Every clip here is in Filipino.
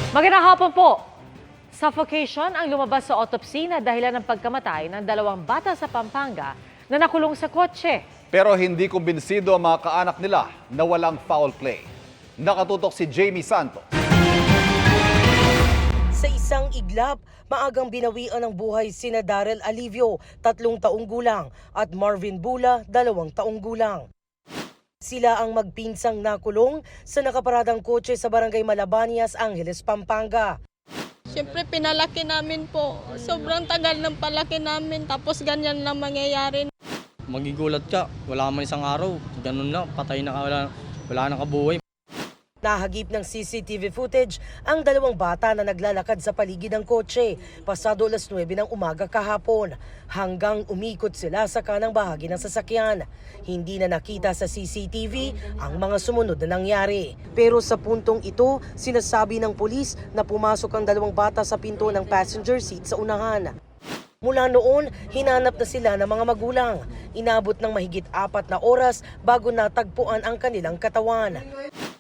Magandang hapon po. Suffocation ang lumabas sa autopsy na dahilan ng pagkamatay ng dalawang bata sa Pampanga na nakulong sa kotse. Pero hindi kumbinsido ang mga kaanak nila na walang foul play. Nakatutok si Jamie Santos. Sa isang iglap, maagang binawian ng buhay sina Darrell Alivio, 3 taong gulang, at Marvin Bula, 2 taong gulang. Sila ang magpinsang nakulong sa nakaparadang kotse sa Barangay Malabanias, Angeles, Pampanga. Siyempre pinalaki namin po. Sobrang tagal ng palaki namin tapos ganyan lang mangyayari. Magigulat ka, wala man isang araw, ganun lang, patay na, wala nang kabuhay. Nahagip ng CCTV footage ang 2 bata na naglalakad sa paligid ng kotse pasado 9:00 ng umaga kahapon hanggang umikot sila sa kanang bahagi ng sasakyan. Hindi na nakita sa CCTV ang mga sumunod na nangyari. Pero sa puntong ito, sinasabi ng pulis na pumasok ang 2 bata sa pinto ng passenger seat sa unahan. Mula noon, hinanap na sila ng mga magulang. Inabot ng mahigit 4 na oras bago natagpuan ang kanilang katawan.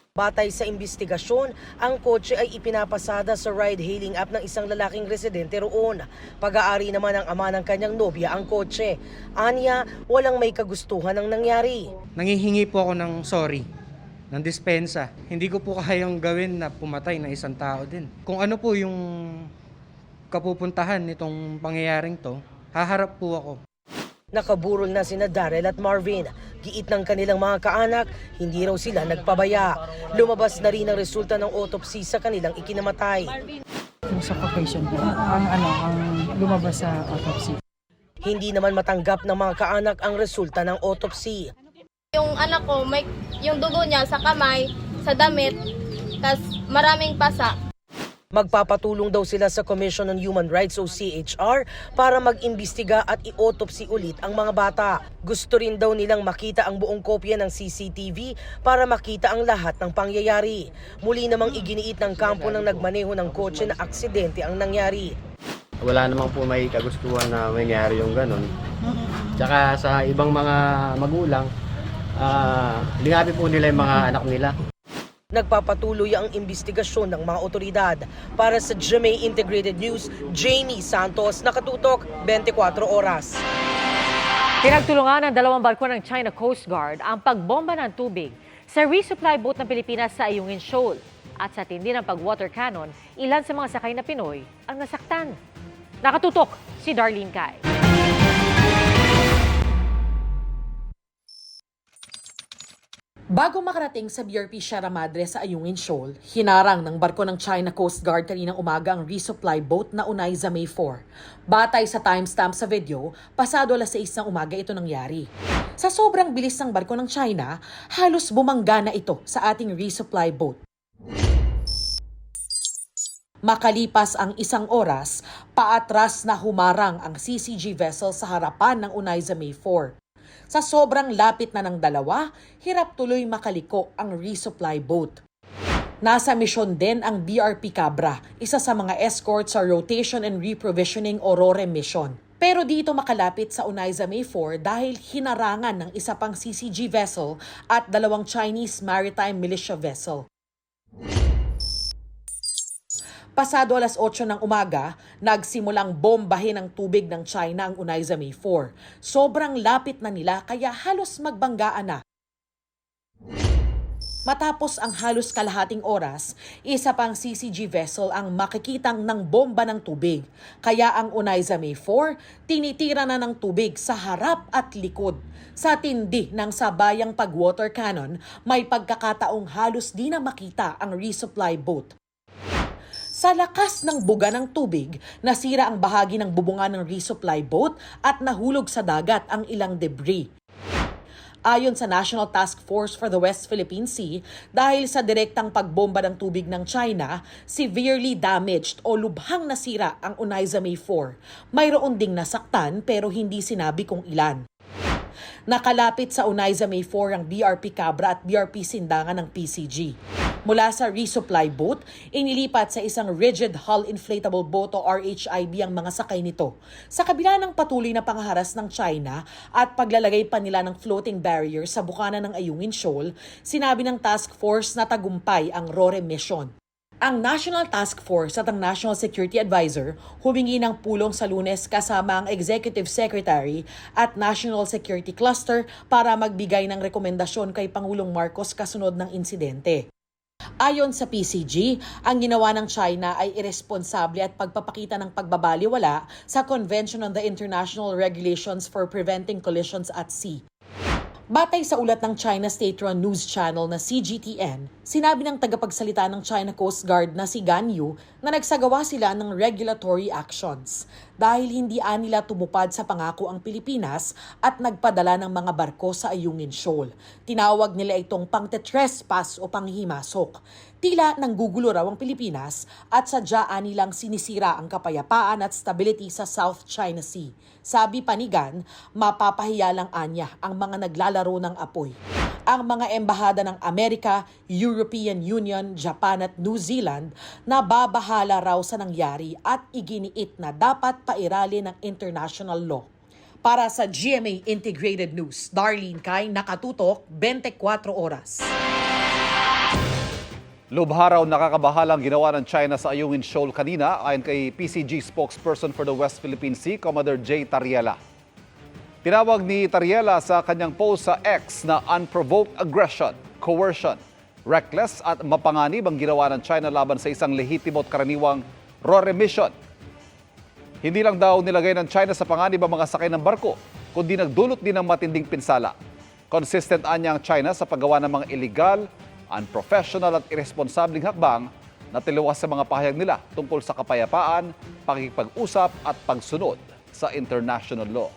Batay sa investigasyon, ang kotse ay ipinapasada sa ride-hailing app ng isang lalaking residente roon. Pag-aari naman ng ama ng kanyang nobya ang kotse. Anya, walang may kagustuhan ng nangyari. Nangihingi po ako ng sorry, ng dispensa. Hindi ko po kayang gawin na pumatay na isang tao din. Kung ano po yung kapupuntahan nitong pangyayaring to, haharap po ako. Nakaburol na sina Darrell at Marvin. Giit ng kanilang mga kaanak, hindi raw sila nagpabaya. Lumabas na rin ang resulta ng autopsy sa kanilang ikinamatay. Yung suffocation po, ang lumabas sa autopsy. Hindi naman matanggap ng mga kaanak ang resulta ng autopsy. Yung anak ko, yung dugo niya sa kamay, sa damit, tas maraming pasa. Magpapatulong daw sila sa Commission on Human Rights o CHR para mag-imbestiga at i-autopsy ulit ang mga bata. Gusto rin daw nilang makita ang buong kopya ng CCTV para makita ang lahat ng pangyayari. Muli namang iginiit ng kampo ng nagmaneho ng kotse na aksidente ang nangyari. Wala namang po may kagustuhan na mangyari yung ganun. Tsaka sa ibang mga magulang, lingabi po nila yung mga anak nila. Nagpapatuloy ang investigasyon ng mga otoridad. Para sa GMA Integrated News, Jamie Santos, nakatutok 24 oras. Pinagtulungan ng 2 barko ng China Coast Guard ang pagbomba ng tubig sa resupply boat ng Pilipinas sa Ayungin Shoal. At sa tindi ng pag-water cannon, ilan sa mga sakay na Pinoy ang nasaktan. Nakatutok si Darlene Kai. Bago makarating sa BRP Sierra Madre sa Ayungin Shoal, hinarang ng barko ng China Coast Guard kaninang umaga ang resupply boat na unay sa May 4. Batay sa timestamp sa video, pasado 6:00 ng umaga ito nangyari. Sa sobrang bilis ng barko ng China, halos bumangga na ito sa ating resupply boat. Makalipas ang 1 oras, paatras na humarang ang CCG vessel sa harapan ng unay sa May 4. Sa sobrang lapit na ng dalawa, hirap tuloy makaliko ang resupply boat. Nasa misyon din ang BRP Cabra, isa sa mga escort sa Rotation and Reprovisioning o RORE mission. Pero dito makalapit sa Unaiza May 4 dahil hinarangan ng isa pang CCG vessel at 2 Chinese Maritime Militia vessel. Pasado 8:00 ng umaga, nagsimulang bombahin ng tubig ng China ang Unaiza May 4. Sobrang lapit na nila kaya halos magbanggaan na. Matapos ang halos kalahating oras, isa pang CCG vessel ang makikitang ng bomba ng tubig. Kaya ang Unaiza May 4, tinitira na ng tubig sa harap at likod. Sa tindi ng sabayang pag-water cannon, may pagkakataong halos di na makita ang resupply boat. Sa lakas ng buga ng tubig, nasira ang bahagi ng bubungan ng resupply boat at nahulog sa dagat ang ilang debris. Ayon sa National Task Force for the West Philippine Sea, dahil sa direktang pagbomba ng tubig ng China, severely damaged o lubhang nasira ang Unaiza May 4. Mayroon ding nasaktan pero hindi sinabi kung ilan. Nakalapit sa Unaiza May 4 ang BRP Cabra at BRP Sindangan ng PCG. Mula sa resupply boat, inilipat sa isang rigid hull inflatable boat o RHIB ang mga sakay nito. Sa kabila ng patuloy na pangharas ng China at paglalagay pa nila ng floating barrier sa bukana ng Ayungin Shoal, sinabi ng task force na tagumpay ang RORE mission. Ang National Task Force at ang National Security Advisor humingi ng pulong sa Lunes kasama ang Executive Secretary at National Security Cluster para magbigay ng rekomendasyon kay Pangulong Marcos kasunod ng insidente. Ayon sa PCG, ang ginawa ng China ay irresponsable at pagpapakita ng pagbabaliwala sa Convention on the International Regulations for Preventing Collisions at Sea. Batay sa ulat ng China State-run news channel na CGTN, sinabi ng tagapagsalita ng China Coast Guard na si Gan Yu na nagsagawa sila ng regulatory actions dahil hindi nila tumupad sa pangako ang Pilipinas at nagpadala ng mga barko sa Ayungin Shoal. Tinawag nila itong pangtetrespass o panghimasok. Tila nanggugulo raw ang Pilipinas at sadyaan nilang sinisira ang kapayapaan at stability sa South China Sea. Sabi pa ni Gan, mapapahiya lang anya ang mga naglalaro ng apoy. Ang mga embahada ng Amerika, European Union, Japan at New Zealand na babahala raw sa nangyari at iginiit na dapat pairali ng international law. Para sa GMA Integrated News, Darlene Kai, nakatutok, 24 oras. Lubharaw nakakabahalang ginawa ng China sa Ayungin Shoal kanina ayon kay PCG spokesperson for the West Philippine Sea, Commodore J. Tariela. Tinawag ni Tariela sa kanyang post sa X na unprovoked aggression, coercion, reckless at mapanganib ang ginawa ng China laban sa isang lehitimo at karaniwang RORE mission. Hindi lang daw nilagay ng China sa panganib ang mga sakay ng barko, kundi nagdulot din ng matinding pinsala. Consistent anya ang China sa paggawa ng mga illegal, unprofessional at irresponsabling hakbang na tiliwas sa mga pahayag nila tungkol sa kapayapaan, pakikipag-usap at pagsunod sa international law.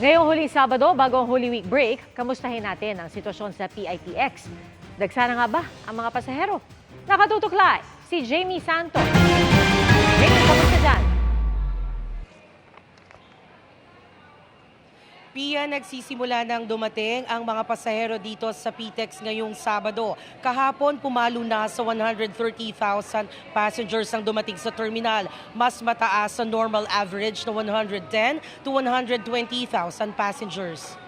Ngayong huling Sabado, bago ang Holy Week break, kamustahin natin ang sitwasyon sa PITX. Dagsana nga ba ang mga pasahero? Nakatutok live si Jamie Santos. Jamie, kamusta dyan? Pia, nagsisimula nang dumating ang mga pasahero dito sa PTEX ngayong Sabado. Kahapon, pumalo na sa 130,000 passengers ang dumating sa terminal. Mas mataas sa normal average na 110 to 120,000 passengers.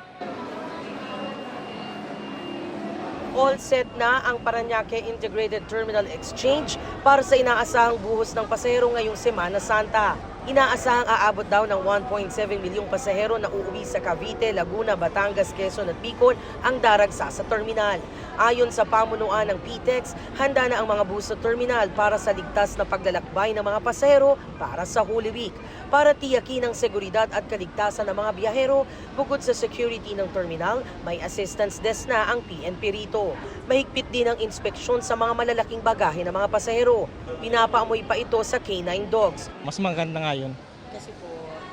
All set na ang Parañaque Integrated Terminal Exchange para sa inaasahang buhos ng pasahero ngayong Semana Santa. Inaasahang aabot daw ng 1.7 milyong pasahero na uuwi sa Cavite, Laguna, Batangas, Quezon at Bicol ang daragsa sa terminal. Ayon sa pamunuan ng PTEX, handa na ang mga bus sa terminal para sa ligtas na paglalakbay ng mga pasahero para sa Holy Week. Para tiyakin ang seguridad at kaligtasan ng mga biyahero, bukod sa security ng terminal, may assistance desk na ang PNP rito. Mahigpit din ang inspeksyon sa mga malalaking bagahe ng mga pasahero. Pinapaamoy pa ito sa K9 dogs. Mas maganda nga yun.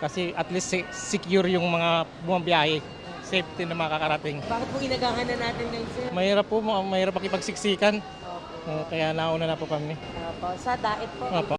Kasi at least secure yung mga bumabiyahe. Safety na makakarating. Bakit po inagahan na natin ngayon, sir? Mahirap pakipagsiksikan. Kaya nauna na po kami. Sa daet po. Opo.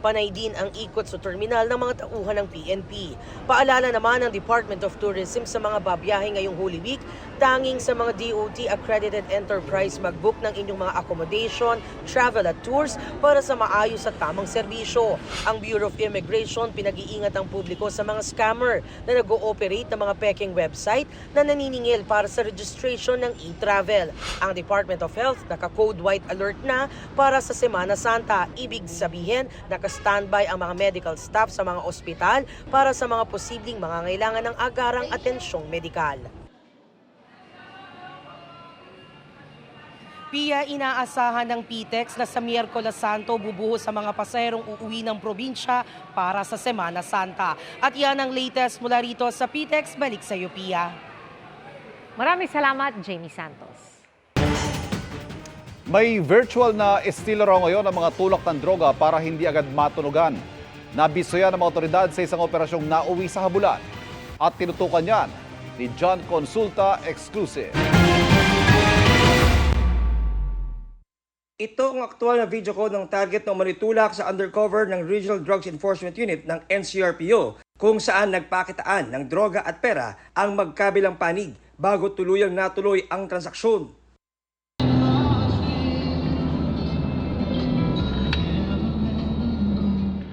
Panay din ang ikot sa terminal ng mga tauhan ng PNP. Paalala naman ng Department of Tourism sa mga babiyahe ngayong Holy Week, tanging sa mga DOT accredited enterprise mag-book ng inyong mga accommodation, travel at tours para sa maayos at tamang serbisyo. Ang Bureau of Immigration pinag-iingat ang publiko sa mga scammer na nag-ooperate ng mga peking website na naniningil para sa registration ng e-travel. Ang Department of Health naka-code white alert na para sa Semana Santa. Ibig sabihin, naka-standby ang mga medical staff sa mga ospital para sa mga posibleng mangangailangan ng agarang atensyong medikal. Pia, inaasahan ng PTEX na sa Miyerkules Santo bubuhos sa mga pasaherong uuwi ng probinsya para sa Semana Santa. At yan ang latest mula rito sa PTEX. Balik sa iyo, Pia. Maraming salamat, Jamie Santos. May virtual na estilo raw ngayon ang mga tulak ng droga para hindi agad matunugan. Nabiso yan ng mga otoridad sa isang operasyong nauwi sa habulan. At tinutukan yan ni John Consulta Exclusive. Ito ang aktual na video code ng target na umanitulak sa undercover ng Regional Drugs Enforcement Unit ng NCRPO kung saan nagpakitaan ng droga at pera ang magkabilang panig bago tuluyang natuloy ang transaksyon.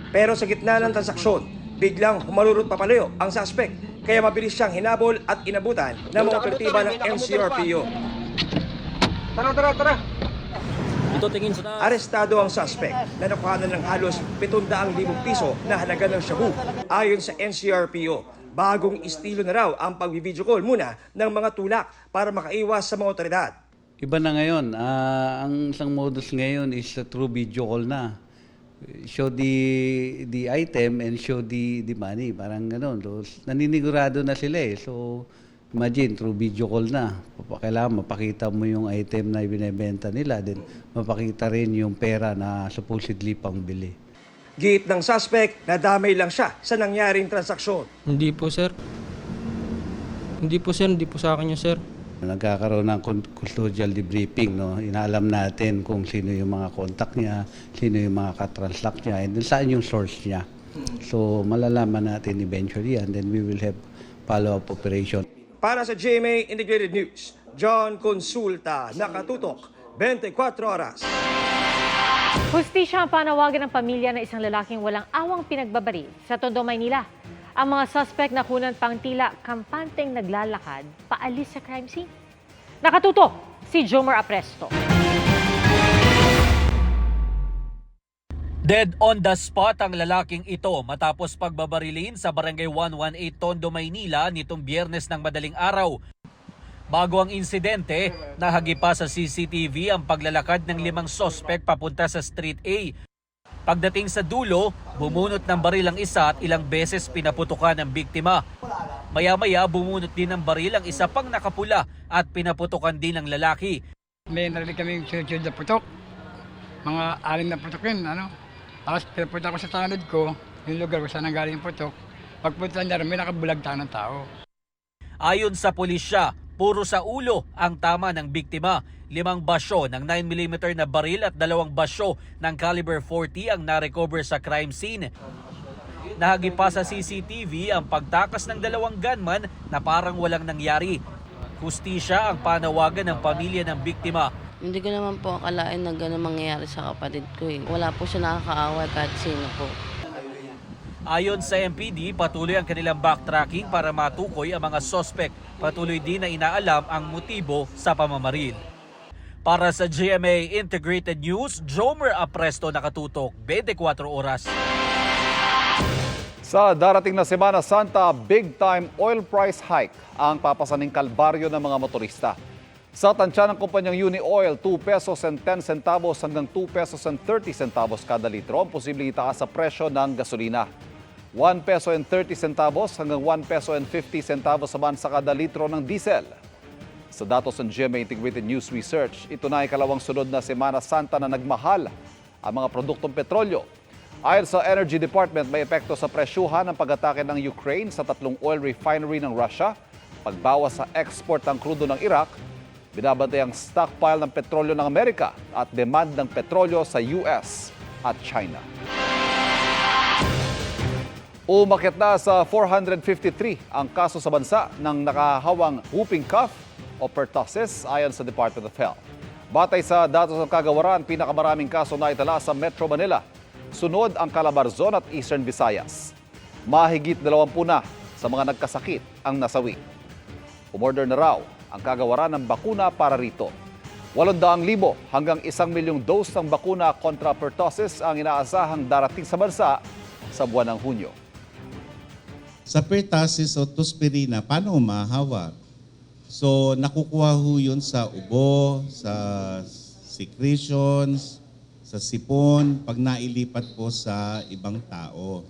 Pero sa gitna ng transaksyon, biglang humalurot papalayo ang suspect kaya mabilis siyang hinabol at inabutan ng mga operatiba ng NCRPO. Tara! Arestado ang suspect na nakuhanan ng halos 700,000 piso na halaga ng shabu. Ayon sa NCRPO, bagong estilo na raw ang pag-video call muna ng mga tulak para makaiwas sa mga otoridad. Iba na ngayon. Ang isang modus ngayon is through video call na. Show the item and show the money. Parang gano'n. So, naninigurado na sila eh. So, imagine, through video call na. Kailangan mapakita mo yung item na binibenta nila. Then, mapakita rin yung pera na supposedly pangbili. Giit ng suspect na damay lang siya sa nangyaring transaksyon. Hindi po sir. Hindi po sa akin yun sir. Nagkakaroon ng custodial debriefing, no? Inaalam natin kung sino yung mga contact niya, sino yung mga katransact niya, and then saan yung source niya. So, malalaman natin eventually, and then we will have follow-up operation. Para sa GMA Integrated News, John Consulta, nakatutok, 24 oras. Hustisya ang panawagan ng pamilya ng isang lalaking walang awang pinagbabaril sa Tondo, Maynila. Ang mga suspect na kunan pang tila kampanteng naglalakad paalis sa crime scene. Nakatutok si Jomer Apresto. Dead on the spot ang lalaking ito matapos pagbabarilin sa Barangay 118 Tondo, Maynila nitong Biyernes ng madaling araw. Bago ang insidente, nahagi pa sa CCTV ang paglalakad ng 5 suspect papunta sa Street A. Pagdating sa dulo, bumunot ng baril ang isa at ilang beses pinaputukan ng biktima. Maya-maya bumunot din ng baril ang isa pang nakapula at pinaputukan din ng lalaki. May narinig kami sunod-sunod na putok. Mga 6 na putok yun, Tapos pinapunta ko sa tanod ko, yung lugar kung saan nanggaling yung putok. Pagpunta niya, may nakabulagta ng tao. Ayon sa pulisya, puro sa ulo ang tama ng biktima. 5 basyo ng 9mm na baril at 2 basyo ng caliber 40 ang narecover sa crime scene. Nahagi pa sa CCTV ang pagtakas ng 2 gunman na parang walang nangyari. Hustisya ang panawagan ng pamilya ng biktima. Hindi ko naman po akalain na gano'n mangyayari sa kapatid ko. Wala po siya nakakaaway kahit sino po. Ayon sa MPD, patuloy ang kanilang backtracking para matukoy ang mga suspect. Patuloy din na inaalam ang motibo sa pamamaril. Para sa GMA Integrated News, Jomer Apresto, nakatutok, 24 oras. Sa darating na Semana Santa, big-time oil price hike ang papasaning kalbaryo ng mga motorista. Sa tansya ng kumpanyang Uni-Oil, 2 pesos and 10 centavos hanggang 2 pesos and 30 centavos kada litro ang posibleng itaas sa presyo ng gasolina. 1 peso and 30 centavos hanggang 1 peso and 50 centavos naman sa kada litro ng diesel. Sa datos ng GMA Integrated News Research, ito na ay kalawang sunod na Semana Santa na nagmahal ang mga produktong petrolyo. Ayon sa Energy Department, may epekto sa presyuhan ng pag-atake ng Ukraine sa 3 oil refinery ng Russia, pagbawas sa export ng krudo ng Iraq, binabantay ang stockpile ng petrolyo ng Amerika at demand ng petrolyo sa US at China. Umakyat na sa 453 ang kaso sa bansa ng nakahawang whooping cough o pertussis ayon sa Department of Health. Batay sa datos ng kagawaran, pinakamaraming kaso na itala sa Metro Manila. Sunod ang Calabarzon at Eastern Visayas. Mahigit 20 na sa mga nagkasakit ang nasawi. Umorder na raw ang kagawaran ng bakuna para rito. 800,000 hanggang 1 milyong dose ng bakuna kontra pertussis ang inaasahang darating sa bansa sa buwan ng Hunyo. Sa pertussis o tuspirina, paano mahawak? So, nakukuha ho yun sa ubo, sa secretions, sa sipon, pag nailipat po sa ibang tao.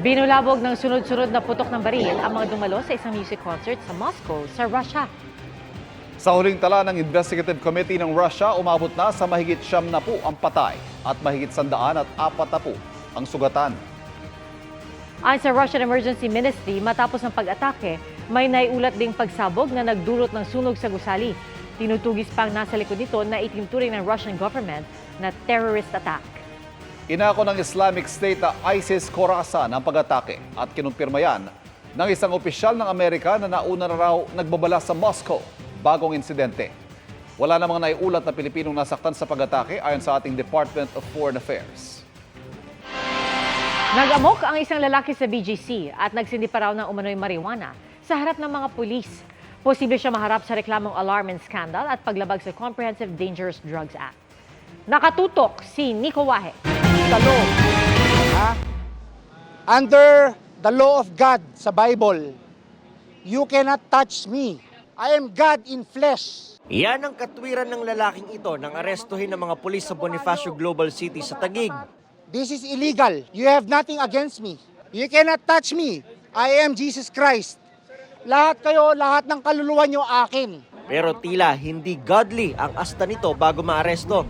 Binulabog ng sunod-sunod na putok ng baril ang mga dumalo sa isang music concert sa Moscow, sa Russia. Sa huling tala ng Investigative Committee ng Russia, umabot na sa mahigit 70 ang patay at mahigit 140 ang sugatan. Ayon sa Russian Emergency Ministry, matapos ng pag-atake, may naiulat ding pagsabog na nagdulot ng sunog sa gusali. Tinutugis pang nasa likod nito na itinuturing ng Russian government na terrorist attack. Inako ng Islamic State na ISIS Khorasan ang pag-atake at kinumpirma yan ng isang opisyal ng Amerika na nauna na raw nagbabala sa Moscow bagong insidente. Wala namang naiulat na Pilipinong nasaktan sa pag-atake ayon sa ating Department of Foreign Affairs. Nag-amok ang isang lalaki sa BGC at nagsindi pa raw ng umano'y marijuana sa harap ng mga pulis. Posible siya maharap sa reklamong alarm and scandal at paglabag sa Comprehensive Dangerous Drugs Act. Nakatutok si Nico Wahe. The law. Under the law of God sa Bible, you cannot touch me. I am God in flesh. Yan ang katwiran ng lalaking ito nang arestuhin ng mga pulis sa Bonifacio Global City sa Taguig. This is illegal. You have nothing against me. You cannot touch me. I am Jesus Christ. Lahat kayo, lahat ng kaluluwa nyo akin. Pero tila hindi godly ang asta nito bago maaresto.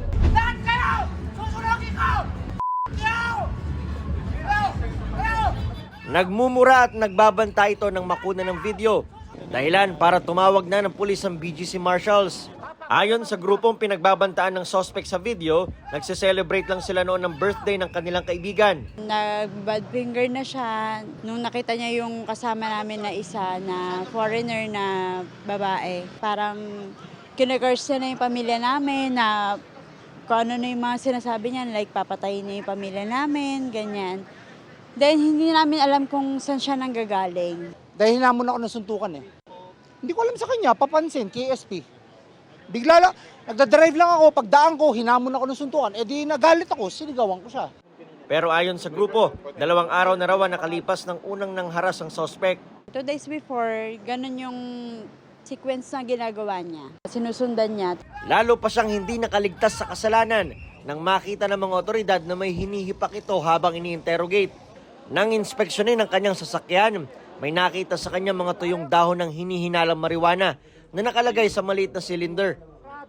Nagmumura at nagbabanta ito ng makuna ng video. Dahilan para tumawag na ng pulis ang BGC Marshals. Ayon sa grupong pinagbabantaan ng suspect sa video, nagse-celebrate lang sila noon ng birthday ng kanilang kaibigan. Nag-bad finger na siya nung nakita niya yung kasama namin na isa na foreigner na babae. Parang kinagurse na yung pamilya namin na kung ano na yung mga sinasabi niya, like papatayin niya yung pamilya namin, ganyan. Then hindi namin alam kung saan siya nanggagaling. Dahil hinamon ako ng suntukan eh. Hindi ko alam sa kanya, papansin, KSP. Bigla lang, nagdadrive lang ako, pagdaan ko, hinamon ako ng suntukan. Eh di nagalit ako, sinigawan ko siya. Pero ayon sa grupo, 2 araw na raw nakalipas ng unang nangharas ang suspect. 2 days before, ganun yung sequence na ginagawa niya. Sinusundan niya. Lalo pa siyang hindi nakaligtas sa kasalanan nang makita ng mga otoridad na may hinihipak ito habang ini-interrogate. Nang inspeksyonin ang kanyang sasakyan, may nakita sa kanya mga tuyong dahon ng hinihinalang marijuana na nakalagay sa maliit na cylinder.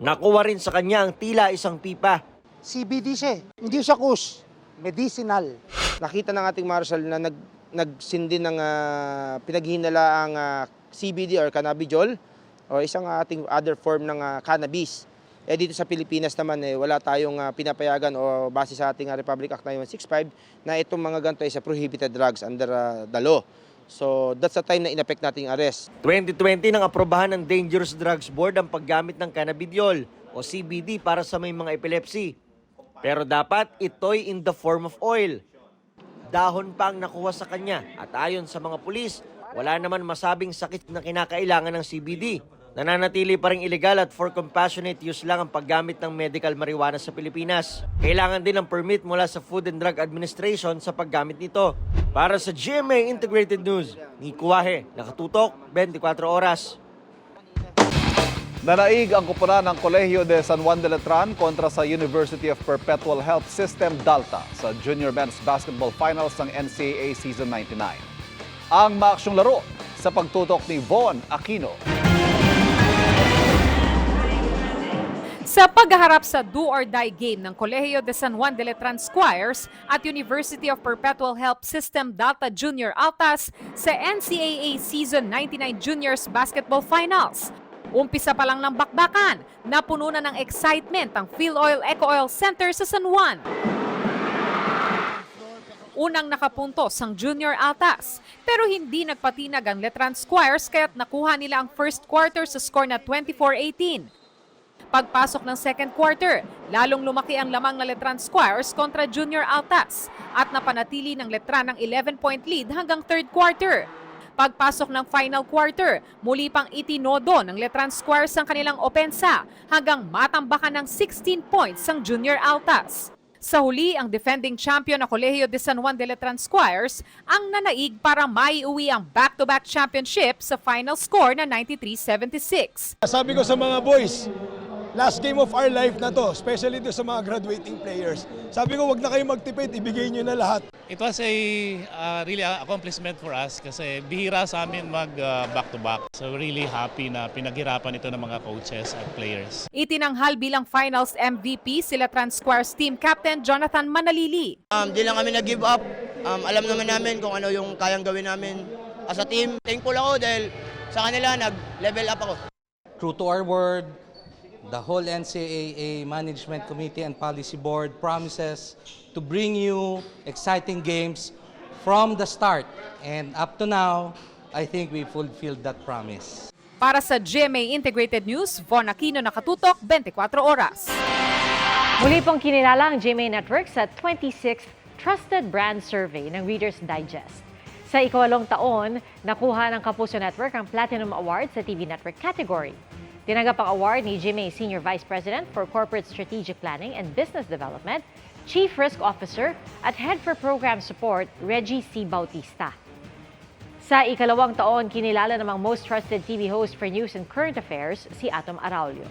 Nakuha rin sa kanya ang tila isang pipa. CBD siya, hindi siya kush, medicinal. Nakita ng ating marshal na nagsindi ng pinaghinalaang CBD or cannabidiol o isang ating other form ng cannabis. Eh dito sa Pilipinas naman wala tayong pinapayagan o base sa ating Republic Act 9165 na itong mga ganito ay sa prohibited drugs under the law. So that's the time na in-effect nating arrest. 2020 nang aprobahan ng Dangerous Drugs Board ang paggamit ng cannabidiol o CBD para sa may mga epilepsy. Pero dapat ito'y in the form of oil. Dahon pa ang nakuha sa kanya at ayon sa mga pulis, wala naman masabing sakit na kinakailangan ng CBD. Nananatili pa ring illegal at for compassionate use lang ang paggamit ng medical marijuana sa Pilipinas. Kailangan din ng permit mula sa Food and Drug Administration sa paggamit nito. Para sa GMA Integrated News, Nico Wahe, nakatutok 24 oras. Nanaig ang kupunan ng Kolehiyo de San Juan de Letran kontra sa University of Perpetual Health System DALTA sa Junior Men's Basketball Finals ng NCAA Season 99. Ang maaksyong laro sa pagtutok ni Von Aquino. Sa paghaharap sa do-or-die game ng Colegio de San Juan de Letran Squires at University of Perpetual Health System DALTA Junior Altas sa NCAA Season 99 Juniors Basketball Finals. Umpisa pa lang ng bakbakan, napuno na ng excitement ang PhilOil Eco Oil Center sa San Juan. Unang nakapuntos ang Junior Altas, pero hindi nagpatinag ang Letran Squires kaya't nakuha nila ang first quarter sa score na 24-18. Pagpasok ng second quarter, lalong lumaki ang lamang na Letran Squires kontra Junior Altas at napanatili ng Letran ng 11-point lead hanggang third quarter. Pagpasok ng final quarter, muli pang itinodo ng Letran Squires ang kanilang opensa hanggang matambakan ng 16 points ang Junior Altas. Sa huli, ang defending champion na Colegio de San Juan de Letran Squires ang nanaig para maiuwi ang back-to-back championship sa final score na 93-76. Sabi ko sa mga boys, last game of our life na to, especially do sa mga graduating players. Sabi ko, wag na kayo magtipid, ibigay nyo na lahat. It was a really accomplishment for us kasi bihira sa amin mag back-to-back. So really happy na pinaghirapan ito ng mga coaches at players. Itinanghal bilang finals MVP sila Letran Squires team captain Jonathan Manalili. Di lang kami nag-give up. Alam naman namin kung ano yung kayang gawin namin as a team. Thankful ako dahil sa kanila nag-level up ako. True to our word, the whole NCAA Management Committee and Policy Board promises to bring you exciting games from the start. And up to now, I think we fulfilled that promise. Para sa GMA Integrated News, Von Aquino, nakatutok 24 oras. Muli pong kinilala ang GMA Network sa 26th Trusted Brand Survey ng Reader's Digest. Sa ikawalong taon, nakuha ng Kapuso Network ang Platinum Award sa TV Network category. Tinanggap ang award ni GMA Senior Vice President for Corporate Strategic Planning and Business Development, Chief Risk Officer at Head for Program Support, Reggie C. Bautista. Sa ikalawang taon, kinilala namang Most Trusted TV Host for News and Current Affairs si Atom Araulio.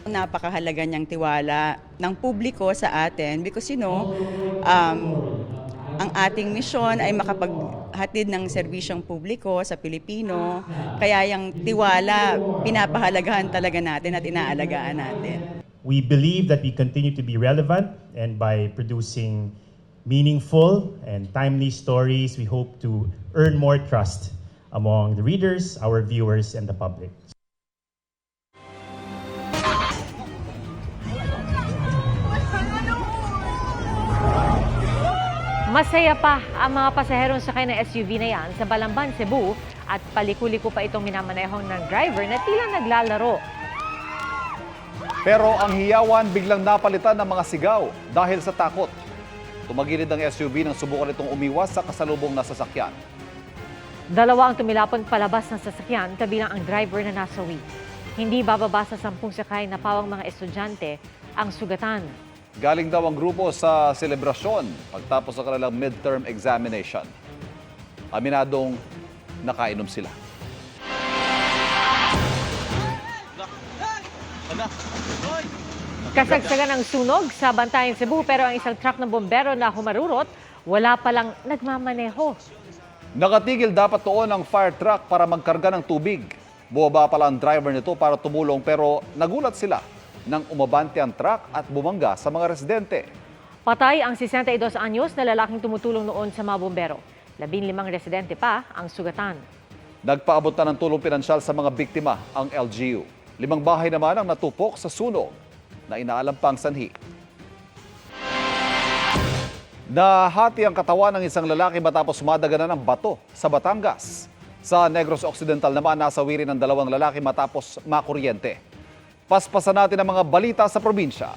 Napakahalaga niyang tiwala ng publiko sa atin because ang ating misyon ay makapaghatid ng serbisyong publiko sa Pilipino. Kaya yung tiwala, pinapahalagahan talaga natin at inaalagaan natin. We believe that we continue to be relevant, and by producing meaningful and timely stories, we hope to earn more trust among the readers, our viewers, and the public. Masaya pa ang mga pasaherong sakay ng SUV na yan sa Balamban, Cebu at paliko-liko pa itong minamanehong ng driver na tila naglalaro. Pero ang hiyawan biglang napalitan ng mga sigaw dahil sa takot. Tumagilid ang SUV nang subukan itong umiwas sa kasalubong na sasakyan. Dalawa ang tumilapon palabas ng sasakyan kabilang ang driver na nasawi. Hindi bababa sa 10 sakay na pawang mga estudyante ang sugatan. Galing daw ang grupo sa selebrasyon pagtapos ng kanilang midterm examination. Aminadong nakainom sila. Kasagsagan ng sunog sa Bantayan, Cebu pero ang isang truck ng bombero na humarurot, wala palang nagmamaneho. Nakatigil dapat doon ang fire truck para magkarga ng tubig. Bumaba pala ang driver nito para tumulong pero nagulat sila nang umabante ang truck at bumangga sa mga residente. Patay ang 62 anyos na lalaking tumutulong noon sa mga bombero. 15 residente pa ang sugatan. Nagpaabot na ng tulong pinansyal sa mga biktima ang LGU. 5 bahay naman ang natupok sa sunog na inaalam pang sanhi. Nahati ang katawan ng isang lalaki matapos madaganan ng bato sa Batangas. Sa Negros Occidental naman, nasawi rin ang 2 lalaki matapos makuryente. Paspasan natin ang mga balita sa probinsya.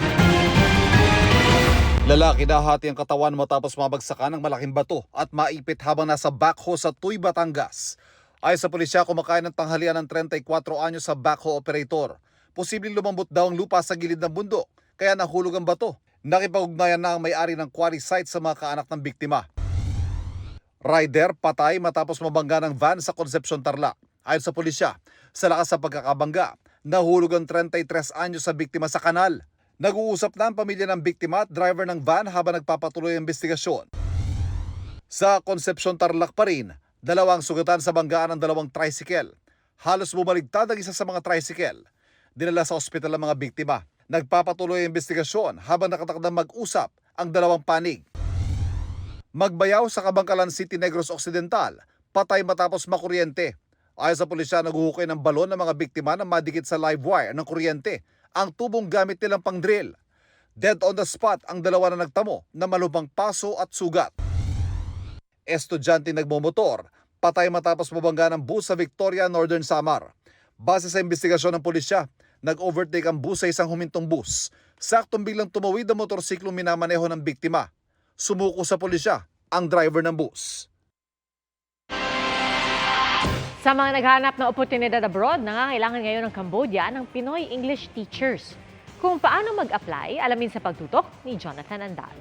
Lalaki nahati ang katawan matapos mabagsakan ng malaking bato at maipit habang nasa backhoe sa Tuy, Batangas. Ayon sa pulisya, kumakain ng tanghalian ng 34 anyos sa backhoe operator. Posibleng lumambot daw ang lupa sa gilid ng bundok, kaya nahulog ang bato. Nakipag-ugnayan na ang may-ari ng quarry site sa mga kaanak ng biktima. Rider patay matapos mabangga ng van sa Concepcion, Tarlac. Ayon sa pulisya, sa lakas sa pagkakabangga, nahulog ang 33 anyos sa biktima sa kanal. Nag-uusap na ang pamilya ng biktima at driver ng van habang nagpapatuloy ang investigasyon. Sa Concepcion, Tarlac pa rin, 2 sugatan sa banggaan ng 2 tricycle. Halos bumaligtad ang isa sa mga tricycle. Dinala sa ospital ang mga biktima. Nagpapatuloy ang investigasyon habang nakatakdang mag-usap ang 2 panig. Magbayaw sa Kabangkalan City, Negros Occidental, patay matapos makuryente. Ayon sa pulisya, naghuhukay ng balon ng mga biktima na madikit sa live wire ng kuryente, ang tubong gamit nilang pang-drill. Dead on the spot ang 2 na nagtamo na malubhang paso at sugat. Estudyante nagmomotor, patay matapos mabangga ng bus sa Victoria, Northern Samar. Base sa investigasyon ng pulisya, nag-overtake ang bus sa isang humintong bus. Saktong biglang tumawid ang motorsiklong minamaneho ng biktima. Sumuko sa pulisya ang driver ng bus. Sa mga naghahanap ng oportunidad abroad, nangangailangan ngayon ng Cambodia ng Pinoy English teachers. Kung paano mag-apply, alamin sa pagtutok ni Jonathan Andal.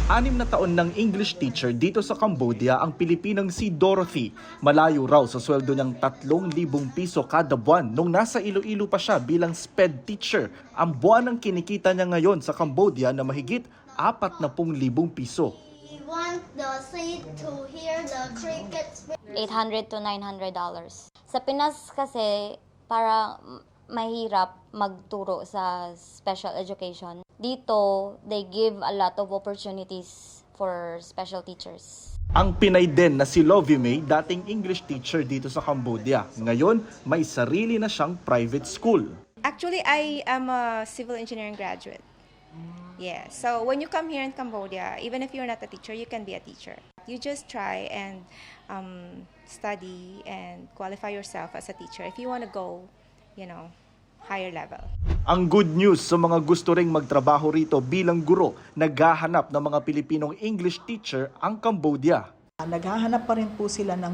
6 na taon ng English teacher dito sa Cambodia ang Pilipinang si Dorothy. Malayo raw sa sweldo niyang 3,000 piso kada buwan nung nasa Iloilo pa siya bilang SPED teacher. Ang buwan ang kinikita niya ngayon sa Cambodia na mahigit 40,000 piso. We want the seat to hear the crickets. $800 to $900. Sa Pinas kasi para mahirap magturo sa special education. Dito, they give a lot of opportunities for special teachers. Ang Pinay din na si Lovie May, dating English teacher dito sa Cambodia. Ngayon, may sarili na siyang private school. Actually, I am a civil engineering graduate. Yeah, so when you come here in Cambodia, even if you're not a teacher, you can be a teacher. You just try and study and qualify yourself as a teacher if you want to go, higher level. Ang good news sa mga gusto ring magtrabaho rito bilang guro, naghahanap ng mga Pilipinong English teacher ang Cambodia. Naghahanap pa rin po sila ng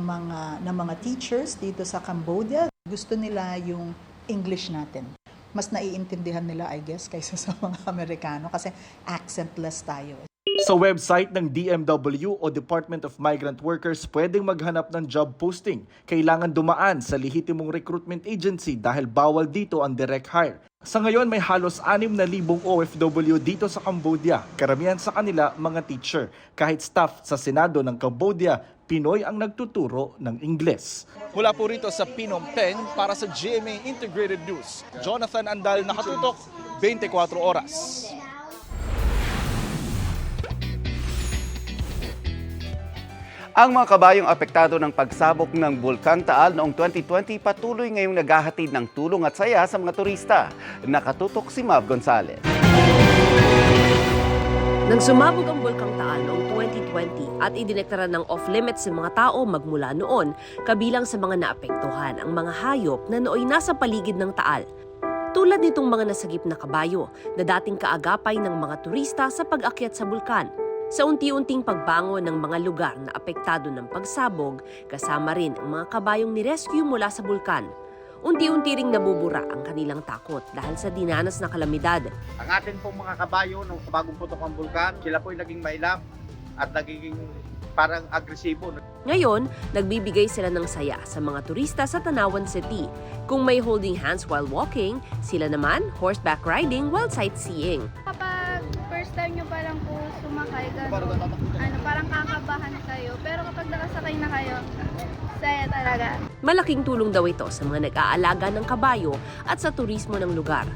mga teachers dito sa Cambodia. Gusto nila yung English natin. Mas naiintindihan nila, I guess, kaysa sa mga Amerikano kasi accentless tayo. Sa website ng DMW o Department of Migrant Workers, pwedeng maghanap ng job posting. Kailangan dumaan sa lehitimong recruitment agency dahil bawal dito ang direct hire. Sa ngayon, may halos 6,000 OFW dito sa Cambodia. Karamihan sa kanila mga teacher. Kahit staff sa Senado ng Cambodia, Pinoy ang nagtuturo ng Ingles. Mula po rito sa Phnom Penh para sa GMA Integrated News, Jonathan Andal, nakatutok, 24 oras. Ang mga kabayong apektado ng pagsabog ng Bulkang Taal noong 2020 patuloy ngayong naghahatid ng tulong at saya sa mga turista. Nakatutok si Mav Gonzalez. Nang sumabog ang Bulkang Taal noong 2020 at idineklara ng off-limits sa mga tao magmula noon, kabilang sa mga naapektuhan ang mga hayop na nooy nasa paligid ng Taal. Tulad nitong mga nasagip na kabayo na dating kaagapay ng mga turista sa pag-akyat sa bulkan. Sa unti-unting pagbangon ng mga lugar na apektado ng pagsabog, kasama rin ang mga kabayong ni-rescue mula sa bulkan. Unti-unti ring nabubura ang kanilang takot dahil sa dinanas na kalamidad. Ang atin pong mga kabayo nung bagong putok ang bulkan, sila po'y naging mailap at nagiging parang agresibo. Ngayon, nagbibigay sila ng saya sa mga turista sa Tanawan City. Kung may holding hands while walking, sila naman horseback riding while sightseeing. Kapag first time nyo pa lang po sumakay, parang kakabahan kayo. Pero kapag nakasakay na kayo, saya talaga. Malaking tulong daw ito sa mga nag-aalaga ng kabayo at sa turismo ng lugar.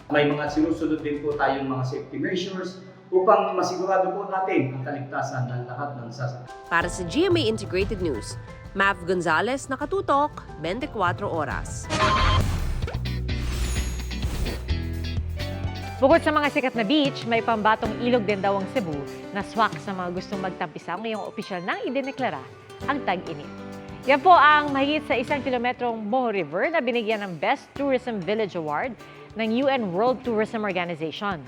May mga sinusunod din po tayong mga safety measures upang masigurado po natin ang kaligtasan ng lahat ng sasakyan. Para sa GMA Integrated News, Mav Gonzalez, nakatutok, 24 oras. Bukod sa mga sikat na beach, may pambatong ilog din daw ang Cebu na swak sa mga gustong magtampisaw ngayong opisyal nang idineklara ang tag-init. Yan po ang mahigit sa 1 kilometrong Boho River na binigyan ng Best Tourism Village Award ng UN World Tourism Organization.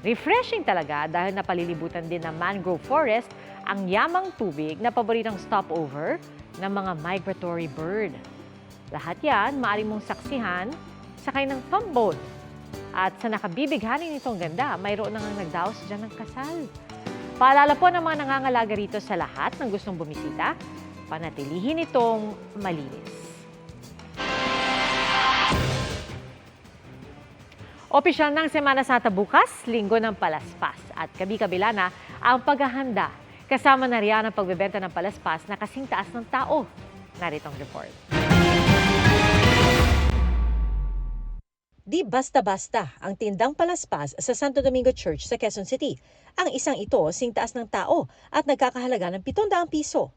Refreshing talaga dahil napalilibutan din ng mangrove forest ang yamang tubig na paboritong stopover ng mga migratory bird. Lahat yan maaari mong saksihan sakay ng pambot. At sa nakabibighanin nitong ganda, mayroon nang nagdaos dyan ng kasal. Paalala po ng mga nangangalaga rito sa lahat ng gustong bumisita, panatilihin itong malinis. Opisyal ng Semana Santa bukas, linggo ng palaspas at kabi-kabila na ang paghahanda. Kasama na riyan ang pagbebenta ng palaspas na kasing taas ng tao. Narito ang report. Di basta-basta ang tindang palaspas sa Santo Domingo Church sa Quezon City. Ang isang ito sing taas ng tao at nagkakahalaga ng 700 piso.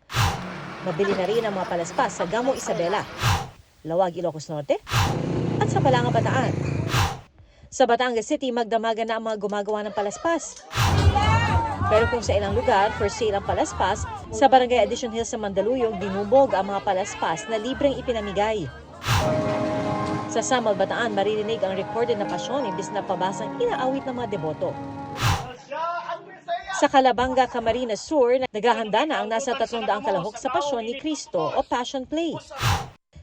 Mabili na rin ang mga palaspas sa Gamo Isabela, Lawag Ilocos Norte at sa Balanga Bataan. Sa Batangas City, magdamagan na ang mga gumagawa ng palaspas. Pero kung sa ilang lugar, for sale ang palaspas, sa Barangay Addition Hills sa Mandaluyong, dinubog ang mga palaspas na libreng ipinamigay. Sa Samal Bataan, maririnig ang recorded na pasyon imbis na pabasang inaawit ng mga deboto. Sa Calabanga, Camarines Sur, naghahanda na ang nasa 300 kalahok sa Pasyon ni Cristo o Passion Play.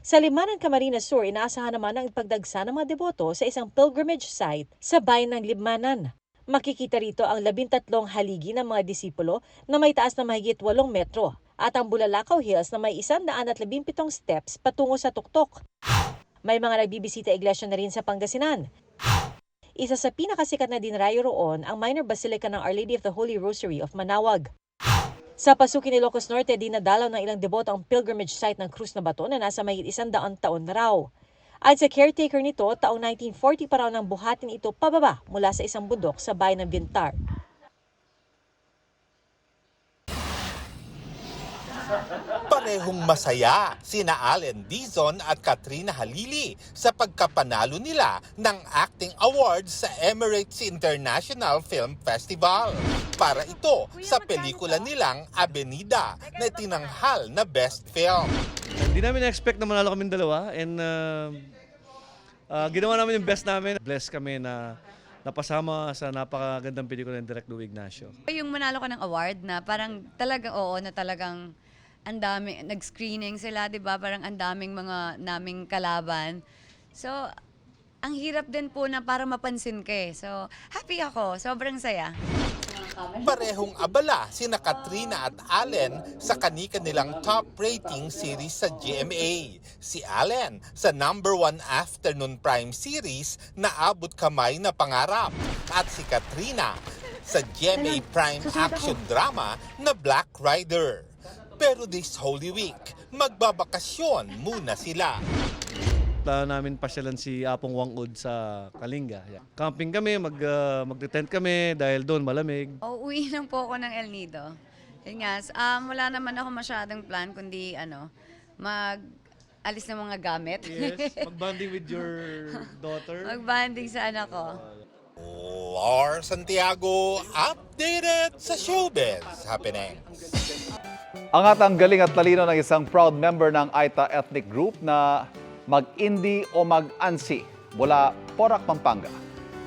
Sa Limanan, Camarines Sur, inaasahan naman ang pagdagsa ng mga deboto sa isang pilgrimage site sa bayan ng Libmanan. Makikita rito ang 13 haligi ng mga disipulo na may taas na mahigit 8 metro at ang Bulalakaw Hills na may 117 steps patungo sa tuktok. May mga nagbibisita iglesia na rin sa Pangasinan. Isa sa pinakasikat na dinrayo roon ang Minor Basilica ng Our Lady of the Holy Rosary of Manawag. Sa Pasukin, Ilocos Norte, dinadalaw ng ilang deboto ang pilgrimage site ng Cruz na Bato na nasa mahigit 100 taon na raw. Ayon sa caretaker nito, taong 1940 pa raw nang buhatin ito pababa mula sa isang bundok sa bayan ng Bintar. Parehong masaya sina Allen Dizon at Katrina Halili sa pagkapanalo nila ng acting awards sa Emirates International Film Festival. Para ito sa pelikula nilang Avenida na tinanghal na best film. Hindi namin na-expect na manalo kaming dalawa and Ginawa namin yung best namin. Blessed kami na napasama sa napakagandang pelikula ng Direk Louie Ignacio. Yung manalo ka ng award na parang talagang na talagang ang dami, nag-screening sila, di ba? Parang ang daming mga naming kalaban. So, ang hirap din po na para mapansin ka eh. So, happy ako. Sobrang saya. Parehong abala sina Katrina at Allen sa kani-kanilang top rating series sa GMA. Si Allen sa #1 afternoon prime series na Abot Kamay na Pangarap. At si Katrina sa GMA prime action drama na Black Rider. Pero this Holy Week, magbabakasyon muna sila. Namin pasyalan si Apong Wangud sa Kalinga. Camping kami, mag-tent kami dahil doon malamig. Uwi lang po ako ng El Nido. Yun nga, wala naman ako masyadong plan, kundi mag-alis ng mga gamit. Yes, mag-bonding with your daughter. Mag-bonding sa anak ko. Lars Santiago, updated sa showbiz happenings. Angat ang galing at talino ng isang proud member ng Aita ethnic group na mag-Indi o mag-Ansi mula Porac, Pampanga.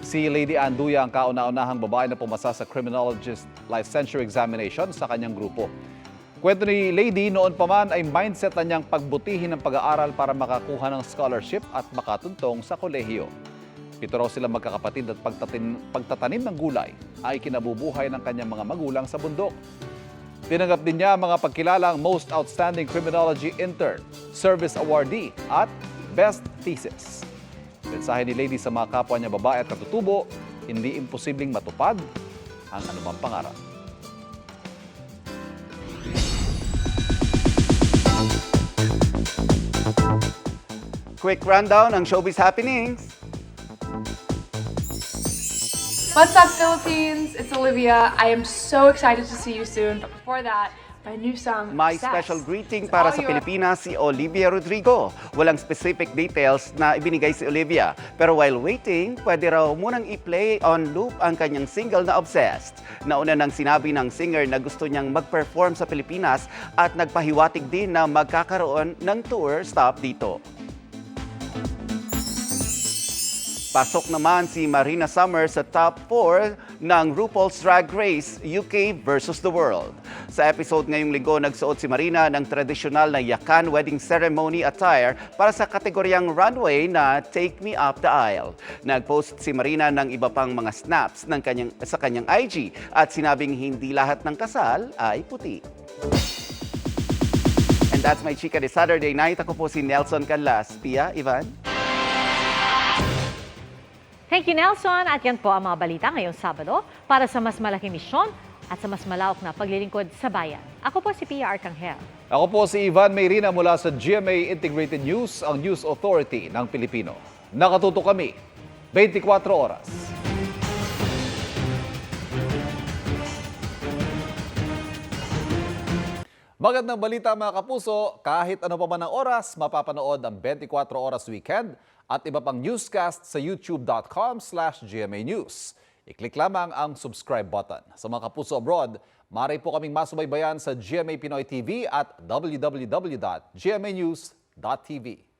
Si Lady Anduya ang kauna-unahang babae na pumasa sa criminologist licensure examination sa kanyang grupo. Kwento ni Lady, noon pa man ay mindset na niyang pagbutihin ng pag-aaral para makakuha ng scholarship at makatuntong sa kolehiyo. 7 raw silang magkakapatid at pagtatanim ng gulay ay kinabubuhay ng kanyang mga magulang sa bundok. Tinanggap din niya mga pagkilalang Most Outstanding Criminology Intern, Service Awardee at Best Thesis. Mensahe ni Lady sa mga kapwa niya babae at katutubo, hindi imposibleng matupad ang anumang pangarap. Quick rundown ng showbiz happenings. What's up, Philippines? It's Olivia. I am so excited to see you soon. But before that, my new song, May Obsessed. special greeting It's para all sa yours. Pilipinas si Olivia Rodrigo. Walang specific details na ibinigay si Olivia. Pero while waiting, pwede raw munang i-play on loop ang kanyang single na Obsessed. Nauna nang sinabi ng singer na gusto niyang mag-perform sa Pilipinas at nagpahiwatig din na magkakaroon ng tour stop dito. Pasok naman si Marina Summers sa top 4 ng RuPaul's Drag Race UK versus the World. Sa episode ngayong linggo, nagsuot si Marina ng tradisyonal na yakan wedding ceremony attire para sa kategoryang runway na Take Me Up the Aisle. Nag-post si Marina ng iba pang mga snaps sa kanyang IG at sinabing hindi lahat ng kasal ay puti. And that's my chika this Saturday night. Ako po si Nelson Canlas. Pia, Ivan? Thank you, Nelson. At yan po ang mga balita ngayong Sabado para sa mas malaking misyon at sa mas malawak na paglilingkod sa bayan. Ako po si Pia Arcangel. Ako po si Ivan Mayrina mula sa GMA Integrated News, ang News Authority ng Pilipino. Nakatutok kami 24 oras. Magandang balita mga kapuso, kahit ano pa man ang oras, mapapanood ang 24 Oras Weekend at iba pang newscast sa youtube.com/GMA News. I-click lamang ang subscribe button. Sa mga kapuso abroad, maaari po kaming masubaybayan sa GMA Pinoy TV at www.gmanews.tv.